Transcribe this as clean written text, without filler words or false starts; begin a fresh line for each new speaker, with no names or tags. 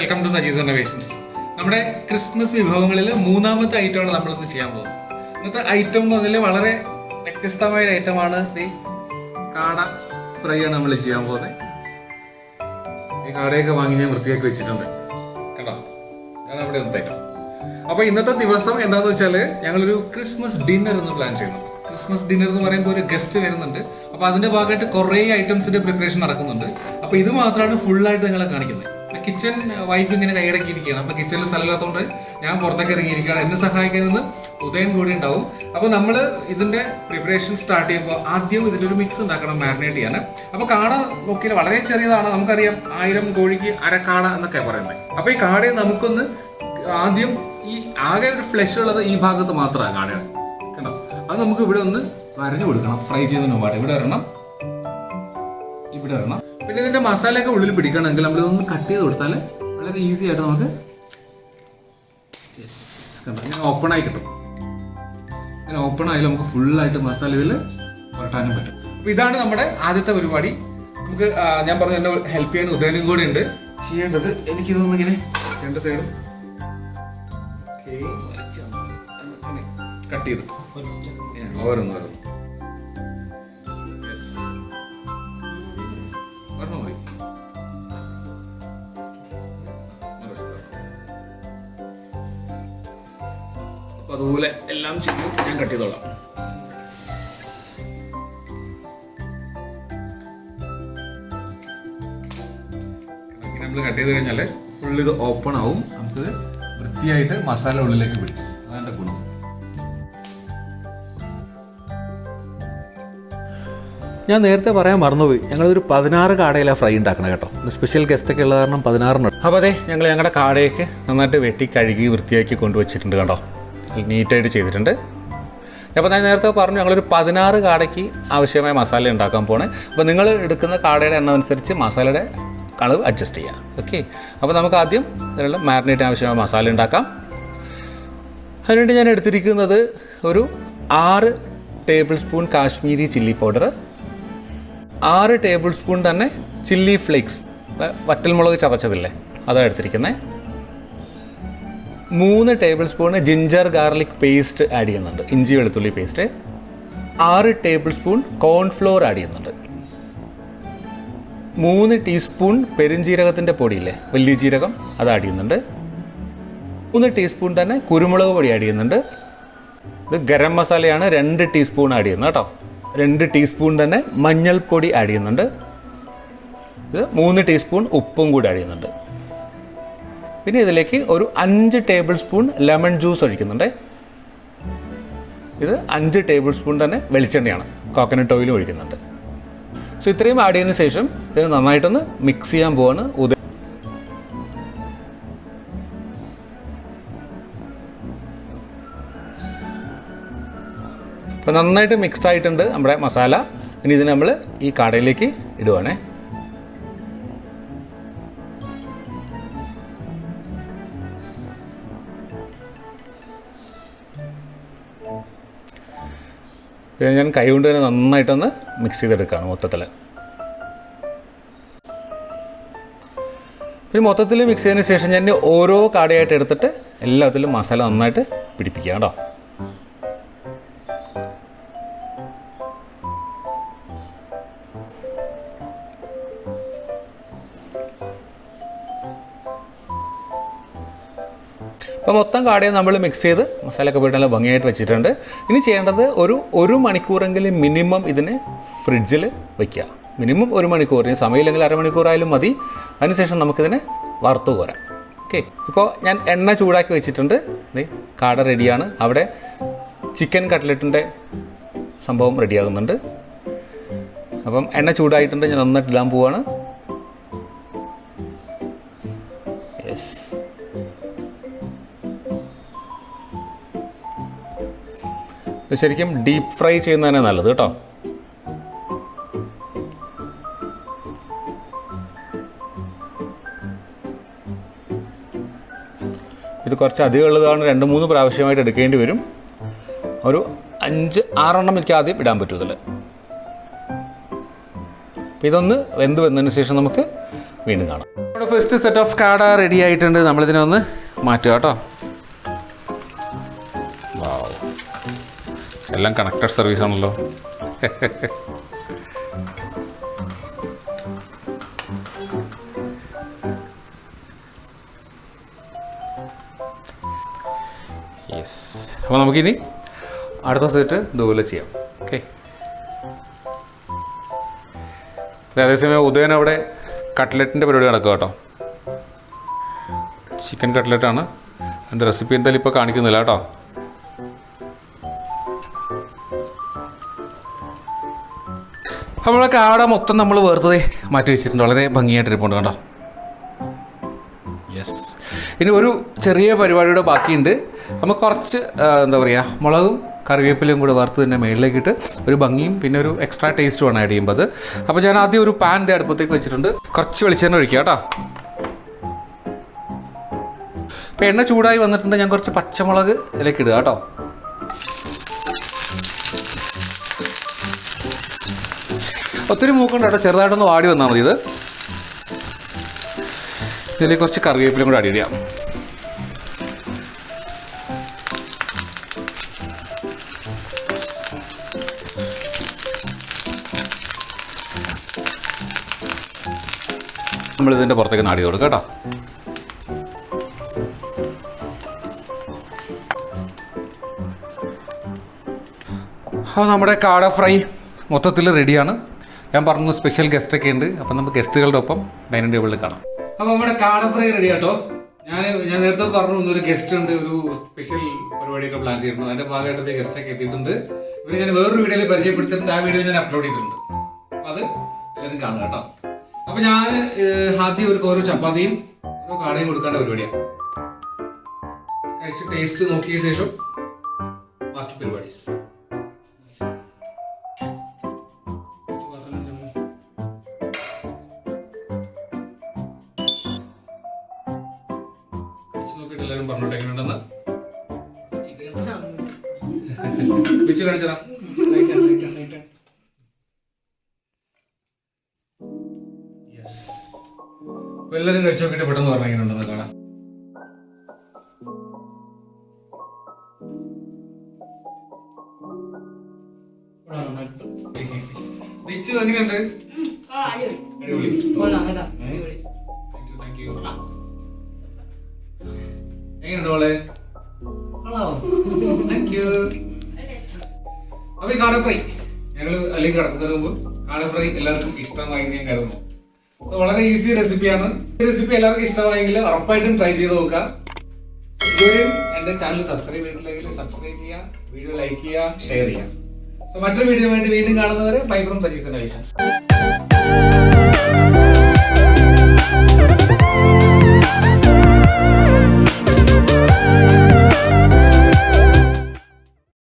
Welcome to Saji's innovations. നമ്മുടെ Christmas വിഭവങ്ങളിൽ മൂന്നാമത്തെ ഐറ്റമാണ് നമ്മളിന്ന് ചെയ്യാൻ പോകുന്നത്. ഇന്നത്തെ ഐറ്റം എന്ന് പറഞ്ഞാൽ വളരെ വ്യത്യസ്തമായ ഒരു ഐറ്റമാണ്. കാട ഫ്രൈ ആണ് നമ്മൾ ചെയ്യാൻ പോകുന്നത്. ഈ കാടയൊക്കെ വാങ്ങി ഞാൻ വൃത്തിയാക്കി വെച്ചിട്ടുണ്ട് കേട്ടോ. അതാണ് നമ്മുടെ ഇന്നത്തെ ഐറ്റം. അപ്പോൾ ഇന്നത്തെ ദിവസം എന്താണെന്ന് വെച്ചാൽ ഞങ്ങളൊരു ക്രിസ്മസ് ഡിന്നർ ഒന്ന് പ്ലാൻ ചെയ്യണം. ക്രിസ്മസ് ഡിന്നർ എന്ന് പറയുമ്പോൾ ഒരു ഗസ്റ്റ് വരുന്നുണ്ട്. അപ്പോൾ അതിൻ്റെ ഭാഗമായിട്ട് കുറേ ഐറ്റംസിൻ്റെ പ്രിപ്പറേഷൻ നടക്കുന്നുണ്ട്. അപ്പോൾ ഇത് മാത്രമാണ് ഫുള്ളായിട്ട് നിങ്ങളെ കാണിക്കുന്നത്. കിച്ചൺ വൈഫ് ഇങ്ങനെ കൈയടക്കിയിരിക്കുകയാണ്. അപ്പോൾ കിച്ചണിൽ സ്ഥലമില്ലാത്തതുകൊണ്ട് ഞാൻ പുറത്തേക്ക് ഇറങ്ങിയിരിക്കുകയാണ്. എന്നെ സഹായിക്കുന്നത് ഉദയം കൂടി ഉണ്ടാവും. അപ്പോൾ നമ്മൾ ഇതിൻ്റെ പ്രിപ്പറേഷൻ സ്റ്റാർട്ട് ചെയ്യുമ്പോൾ ആദ്യം ഇതിലൊരു മിക്സ് ഉണ്ടാക്കണം, മാരിനേറ്റ് ചെയ്യാൻ. അപ്പോൾ കാട നോക്കിയാൽ വളരെ ചെറിയതാണ്. നമുക്കറിയാം 1000 കോഴിക്ക് അരക്കാട എന്നൊക്കെ പറയുന്നത്. അപ്പോൾ ഈ കാടയെ നമുക്കൊന്ന് ആദ്യം ഈ ആകെ ഒരു ഫ്ലഷ് ഉള്ളത് ഈ ഭാഗത്ത് മാത്രമാണ് കാടയാണ് കേട്ടോ. അത് നമുക്ക് ഇവിടെ ഒന്ന് വരഞ്ഞു കൊടുക്കണം. ഫ്രൈ ചെയ്യുന്നതിന് മുമ്പായിട്ട് ഇവിടെ വരണം, ഇവിടെ വരണം. പിന്നെ ഇതിൻ്റെ മസാലയൊക്കെ ഉള്ളിൽ പിടിക്കണമെങ്കിൽ നമ്മളിതൊന്ന് കട്ട് ചെയ്ത് കൊടുത്താൽ വളരെ ഈസി ആയിട്ട് നമുക്ക് കണ്ടോ ഇങ്ങനെ ഓപ്പണായി കിട്ടും. ഇങ്ങനെ ഓപ്പൺ ആയാലും നമുക്ക് ഫുള്ളായിട്ട് മസാല ഇതിൽ പുരട്ടാനും പറ്റും. അപ്പോൾ ഇതാണ് നമ്മുടെ ആദ്യത്തെ പരിപാടി. നമുക്ക് ഞാൻ പറഞ്ഞു എന്നെ ഹെൽപ്പ് ചെയ്യാൻ ഉദയനും കൂടി ഉണ്ട്. ചെയ്യേണ്ടത് എനിക്കിതൊന്ന് ഇങ്ങനെ രണ്ട് സൈഡും കട്ട് ചെയ്ത് ഓരോന്ന് ഓരോന്ന് അപ്പോൾ അതുപോലെ എല്ലാം ചെയ്യും. ഞാൻ കട്ട് ചെയ്തോളാം. നമ്മൾ കട്ട് ചെയ്ത് കഴിഞ്ഞാൽ ഫുൾ ഇത് ഓപ്പൺ ആവും. നമുക്കിത് വൃത്തിയായിട്ട് മസാല ഉള്ളിലേക്ക് പിടിക്കും. അതെൻ്റെ ഗുണം.
ഞാൻ നേരത്തെ പറയാൻ മറന്നുപോയി, ഞങ്ങളൊരു 16 കാടയിലാണ് ഫ്രൈ ഉണ്ടാക്കണം കേട്ടോ. സ്പെഷ്യൽ ഗസ്റ്റൊക്കെ ഉള്ള കാരണം 16.
അപ്പോൾ അതെ, ഞങ്ങൾ ഞങ്ങളുടെ കാടയൊക്കെ നന്നായിട്ട് വെട്ടി കഴുകി വൃത്തിയാക്കി കൊണ്ടുവച്ചിട്ടുണ്ട് കേട്ടോ. നീറ്റായിട്ട് ചെയ്തിട്ടുണ്ട്. അപ്പോൾ ഞാൻ നേരത്തെ പറഞ്ഞു ഞങ്ങളൊരു 16 കാടയ്ക്ക് ആവശ്യമായ മസാല ഉണ്ടാക്കാൻ പോണേ. അപ്പോൾ നിങ്ങൾ എടുക്കുന്ന കാടയുടെ എണ്ണം അനുസരിച്ച് മസാലയുടെ അളവ് അഡ്ജസ്റ്റ് ചെയ്യാം. ഓക്കെ, അപ്പോൾ നമുക്ക് ആദ്യം ഇതിനുള്ള മാരിനേറ്റ് ആവശ്യമായ മസാല ഉണ്ടാക്കാം. അതിനുവേണ്ടി ഞാൻ എടുത്തിരിക്കുന്നത് ഒരു 6 table spoon Kashmiri chilli powder, 6 table spoon തന്നെ ചില്ലി ഫ്ലേക്സ്, വറ്റൽമുളക് ചതച്ചതില്ലേ, അതാണ് എടുത്തിരിക്കുന്നത്. 3 table spoon ginger garlic paste add ചെയ്യുന്നുണ്ട്, ഇഞ്ചി വെളുത്തുള്ളി paste. 6 table spoon cornflour add ചെയ്യുന്നുണ്ട്. 3 ടീസ്പൂൺ പെരുംജീരകത്തിൻ്റെ പൊടിയില്ലേ, വലിയ ജീരകം, അത് ആഡ് ചെയ്യുന്നുണ്ട്. 3 ടീസ്പൂൺ തന്നെ കുരുമുളക് പൊടി ആഡ് ചെയ്യുന്നുണ്ട്. ഇത് ഗരം മസാലയാണ്, 2 ടീസ്പൂൺ ആഡ് ചെയ്യുന്നത് കേട്ടോ. 2 ടീസ്പൂൺ തന്നെ മഞ്ഞൾപ്പൊടി ആഡ് ചെയ്യുന്നുണ്ട്. ഇത് 3 ടീസ്പൂൺ ഉപ്പും കൂടി ആഡ് ചെയ്യുന്നുണ്ട്. പിന്നെ ഇതിലേക്ക് ഒരു 5 ടേബിൾ സ്പൂൺ ലെമൺ ജ്യൂസ് ഒഴിക്കുന്നുണ്ട്. ഇത് 5 ടേബിൾ സ്പൂൺ തന്നെ വെളിച്ചെണ്ണയാണ്, കോക്കനട്ട് ഓയിലും ഒഴിക്കുന്നുണ്ട്. സോ ഇത്രയും ആഡ് ചെയ്തതിന് ശേഷം ഇത് നന്നായിട്ടൊന്ന് മിക്സ് ചെയ്യാൻ പോവാണ്. അപ്പോൾ നന്നായിട്ട് മിക്സ് ആയിട്ടുണ്ട് നമ്മുടെ മസാല. ഇനി ഇതിന് നമ്മൾ ഈ കാടയിലേക്ക് ഇടുവാണേ. പിന്നെ ഞാൻ കൈ കൊണ്ട് തന്നെ നന്നായിട്ടൊന്ന് മിക്സ് ചെയ്തെടുക്കുകയാണ് മൊത്തത്തിൽ. പിന്നെ മൊത്തത്തിൽ മിക്സ് ചെയ്തതിന് ശേഷം ഞാൻ ഓരോ കാടയായിട്ട് എടുത്തിട്ട് എല്ലാത്തിലും മസാല നന്നായിട്ട് പിടിപ്പിക്കുക കേട്ടോ. അപ്പോൾ മൊത്തം കാടയും നമ്മൾ മിക്സ് ചെയ്ത് മസാലയൊക്കെ പോയിട്ട് നല്ല ഭംഗിയായിട്ട് വെച്ചിട്ടുണ്ട്. ഇനി ചെയ്യേണ്ടത് ഒരു മണിക്കൂറെങ്കിലും മിനിമം ഇതിന് ഫ്രിഡ്ജിൽ വയ്ക്കുക. മിനിമം 1 മണിക്കൂർ, സമയമില്ലെങ്കിൽ അരമണിക്കൂറായാലും മതി. അതിനുശേഷം നമുക്കിതിനെ വറുത്ത് കോരാം. ഓക്കെ, ഇപ്പോൾ ഞാൻ എണ്ണ ചൂടാക്കി വെച്ചിട്ടുണ്ട്. കാട റെഡിയാണ്. അവിടെ ചിക്കൻ കട്ട്ലറ്റിൻ്റെ സംഭവം റെഡിയാകുന്നുണ്ട്. അപ്പം എണ്ണ ചൂടായിട്ടുണ്ട്, ഞാൻ നന്നായിട്ട് ഇടാൻ പോവാണ്. യെസ്, ശരിക്കും ഡീപ്പ് ഫ്രൈ ചെയ്യുന്നതന്നെ നല്ലത് കേട്ടോ. ഇത് കുറച്ച് അധികം ഉള്ളതാണ്, 2-3 പ്രാവശ്യമായിട്ട് എടുക്കേണ്ടി വരും. ഒരു 5-6 എണ്ണം എനിക്ക് ആദ്യം ഇടാൻ പറ്റും ഇതിൽ. അപ്പോൾ ഇതൊന്ന് വെന്ത് വന്നതിന് ശേഷം നമുക്ക് വീണ്ടും കാണാം. നമ്മുടെ
ഫസ്റ്റ് സെറ്റ് ഓഫ് കാട റെഡി ആയിട്ടുണ്ട്. നമ്മളിതിനെ ഒന്ന് മാറ്റുക കേട്ടോ. എല്ലാം കണക്റ്റഡ് സർവീസ് ആണല്ലോ. യെസ്. അപ്പോൾ നമുക്കിനി അടുത്ത സെറ്റ് ഇതുപോലെ ചെയ്യാം. ഓക്കെ. അതേസമയം ഉദയൻ അവിടെ കട്ട്ലറ്റിൻ്റെ പരിപാടി നടക്കുക കേട്ടോ. ചിക്കൻ കട്ട്ലറ്റാണ്. അതിൻ്റെ റെസിപ്പി എന്തായാലും ഇപ്പോൾ കാണിക്കുന്നില്ല കേട്ടോ. നമ്മളെ കാട മൊത്തം നമ്മൾ വേർത്തതേ മാറ്റി വെച്ചിട്ടുണ്ട്. വളരെ ഭംഗിയായിട്ട് ഇരിപ്പുണ്ട് കേട്ടോ. യെസ്. ഇനി ഒരു ചെറിയ പരിപാടിയുടെ ബാക്കിയുണ്ട്. നമുക്ക് കുറച്ച് എന്താ പറയുക, മുളകും കറിവേപ്പിലയും കൂടെ വറുത്ത് തന്നെ മേളിലേക്കിട്ട് ഒരു ഭംഗിയും പിന്നെ ഒരു എക്സ്ട്രാ ടേസ്റ്റ് വേണം ആഡ് ചെയ്യുമ്പോൾ. അപ്പോൾ ഞാൻ ആദ്യം ഒരു പാൻ അടുപ്പത്തേക്ക് വെച്ചിട്ടുണ്ട്. കുറച്ച് വെളിച്ചെണ്ണ ഒഴിക്കുക കേട്ടോ. ഇപ്പോൾ എണ്ണ ചൂടായി വന്നിട്ടുണ്ട്. ഞാൻ കുറച്ച് പച്ചമുളക് ഇതിലേക്ക് ഇടുക കേട്ടോ. ഒത്തിരി മൂക്കണ്ട കേട്ടോ, ചെറുതായിട്ടൊന്ന് വാടി വന്നാൽ മതി. ഇതിലേക്ക് കുറച്ച് കറിവേപ്പിലയും കൂടെ ആഡ് ചെയ്യാം. നമ്മളിതിൻ്റെ പുറത്തേക്ക് നാടി കൊടുക്കാം കേട്ടോ. അപ്പോൾ നമ്മുടെ കാട ഫ്രൈ മൊത്തത്തിൽ റെഡിയാണ്. ഞാൻ പറഞ്ഞു സ്പെഷ്യൽ ഗസ്റ്റൊക്കെ ഉണ്ട്. അപ്പം നമുക്ക് ഗസ്റ്റുകളുടെ ഒപ്പം ഡൈനിങ് ടേബിളിൽ കാണാം. അപ്പോൾ നമ്മുടെ കാട ഫ്രൈ റെഡി കേട്ടോ. ഞാൻ നേരത്തെ പറഞ്ഞു ഇന്നൊരു ഗസ്റ്റ് ഉണ്ട്, ഒരു സ്പെഷ്യൽ പരിപാടിയൊക്കെ പ്ലാൻ ചെയ്തിട്ടുണ്ട്. അതിൻ്റെ ഭാഗമായിട്ട് ഗസ്റ്റൊക്കെ എത്തിയിട്ടുണ്ട്. ഇവർ ഞാൻ വേറൊരു വീഡിയോയിൽ പരിചയപ്പെടുത്തിയിട്ടുണ്ട്. ആ വീഡിയോ ഞാൻ അപ്ലോഡ് ചെയ്തിട്ടുണ്ട്. അപ്പോൾ അത് എല്ലാവരും കാണുക കേട്ടോ. അപ്പോൾ ഞാൻ ആദ്യം ഇവർക്ക് ഓരോ ചപ്പാത്തിയും ഓരോ കാടയും കൊടുക്കേണ്ട പരിപാടിയാണ്. കഴിച്ച് ടേസ്റ്റ് നോക്കിയ ശേഷം ബാക്കി പരിപാടി. നോക്കിയിട്ട് എല്ലാവരും പറഞ്ഞോട്ടെ എങ്ങനെയുണ്ടെന്ന്. വെച്ച് കാണിച്ചതാ. എല്ലാവരും കഴിച്ചു നോക്കിയിട്ട് പെട്ടെന്ന് പറഞ്ഞ എങ്ങനെയുണ്ടെന്ന് കാണാം. എങ്ങനെയുണ്ട്? എങ്ങനെയുണ്ട് മോളെ? അപ്പൊ ഈ കാട ഫ്രൈ ഞങ്ങൾ അല്ലെങ്കിൽ കടക്കുന്നതിന് മുമ്പ് കാട ഫ്രൈ എല്ലാവർക്കും ഇഷ്ടമായി ഞാൻ കരുതുന്നു. വളരെ ഈസി റെസിപ്പിയാണ്. ഈ റെസിപ്പി എല്ലാവർക്കും ഇഷ്ടമായെങ്കിൽ ഉറപ്പായിട്ടും ട്രൈ ചെയ്ത് നോക്കുക. ഇതുവരെയും എൻ്റെ ചാനൽ സബ്സ്ക്രൈബ് ചെയ്തിട്ടില്ലെങ്കിൽ സബ്സ്ക്രൈബ് ചെയ്യുക, വീഡിയോ ലൈക്ക് ചെയ്യുക, ഷെയർ ചെയ്യുക. സോ മറ്റൊരു വീഡിയോ വേണ്ടി വീണ്ടും കാണുന്നവരെ ബൈ ഫ്രം സജീസ്.